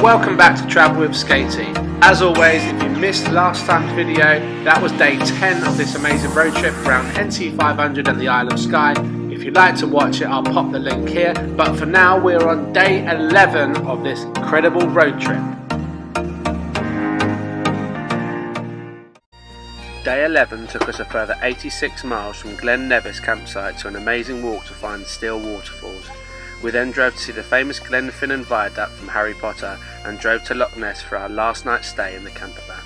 Welcome back to Travel with Skatey. As always, if you missed last time's video, that was day 10 of this amazing road trip around NC500 and the Isle of Skye. If you'd like to watch it, I'll pop the link here, but for now we're on day 11 of this incredible road trip. Day 11 took us a further 86 miles from Glen Nevis Campsite to an amazing walk to find Steall waterfalls. We then drove to see the famous Glenfinnan Viaduct from Harry Potter and drove to Loch Ness for our last night's stay in the camper van.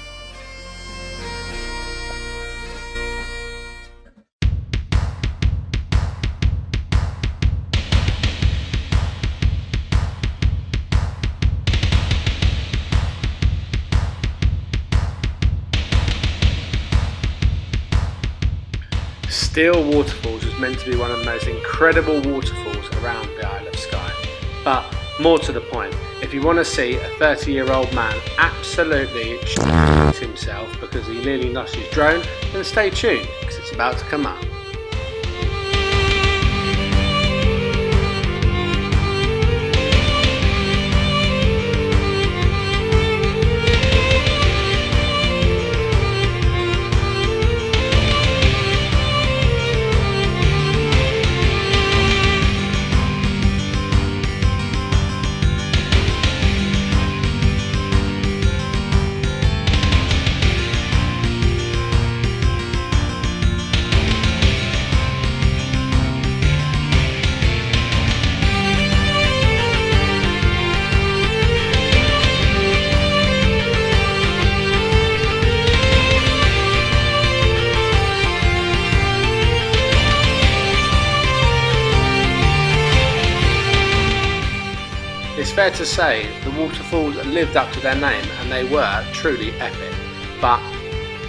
Steall Waterfalls was meant to be one of the most incredible waterfalls around the Isle of Skye. But more to the point, if you want to see a 30-year-old man absolutely shit himself because he nearly lost his drone, then stay tuned because it's about to come up. It's fair to say the waterfalls lived up to their name and they were truly epic, but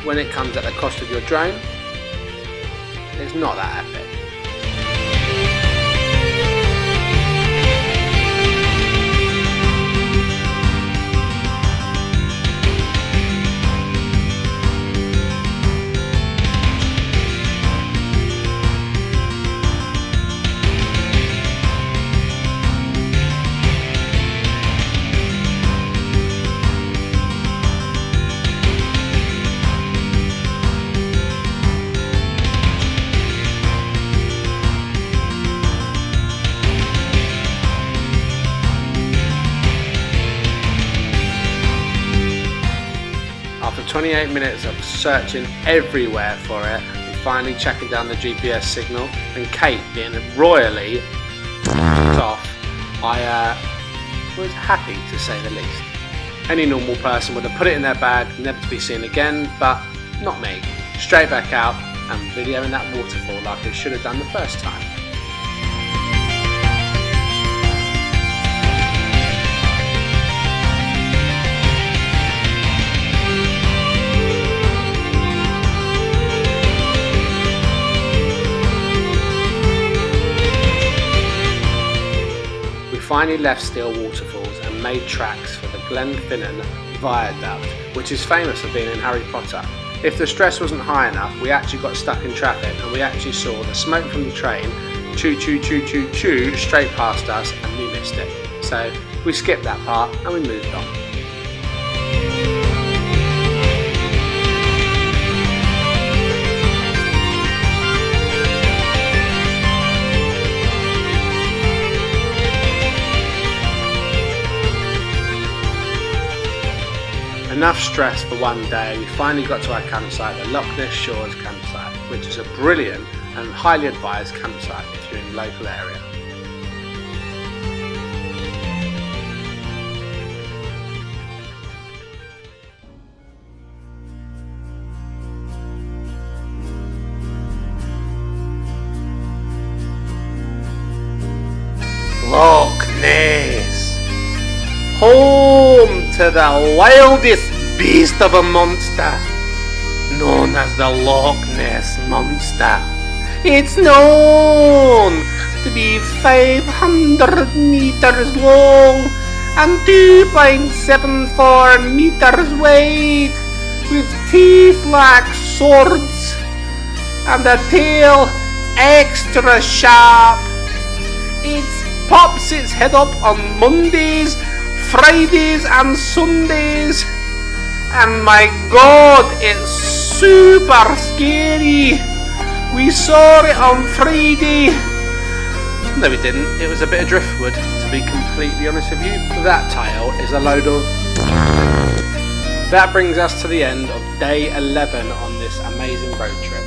when it comes at the cost of your drone, it's not that epic. After 28 minutes of searching everywhere for it, and finally tracking down the GPS signal, and Kate being royally off, I was happy to say the least. Any normal person would have put it in their bag, never to be seen again, but not me. Straight back out and videoing that waterfall like I should have done the first time. Finally left Steall Waterfalls and made tracks for the Glenfinnan Viaduct, which is famous for being in Harry Potter. If the stress wasn't high enough, we actually got stuck in traffic and we actually saw the smoke from the train choo choo choo choo choo straight past us and we missed it. So we skipped that part and we moved on. Enough stress for one day, we finally got to our campsite, the Loch Ness Shores campsite, which is a brilliant and highly advised campsite if you're in the local area. Loch Ness, home to the wildest beast of a monster, known as the Loch Ness Monster. It's known to be 500 meters long and 2.74 meters wide, with teeth like swords and a tail extra sharp. It pops its head up on Mondays Fridays and Sundays, and my god, it's super scary. We saw it on Friday. No, we didn't. It was a bit of driftwood, to be completely honest with you. That tile is a load of... That brings us to the end of day 11 on this amazing road trip.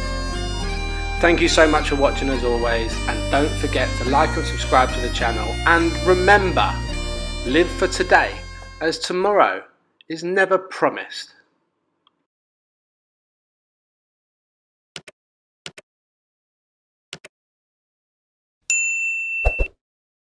Thank you so much for watching as always, and don't forget to like and subscribe to the channel, and remember, live for today, as tomorrow is never promised.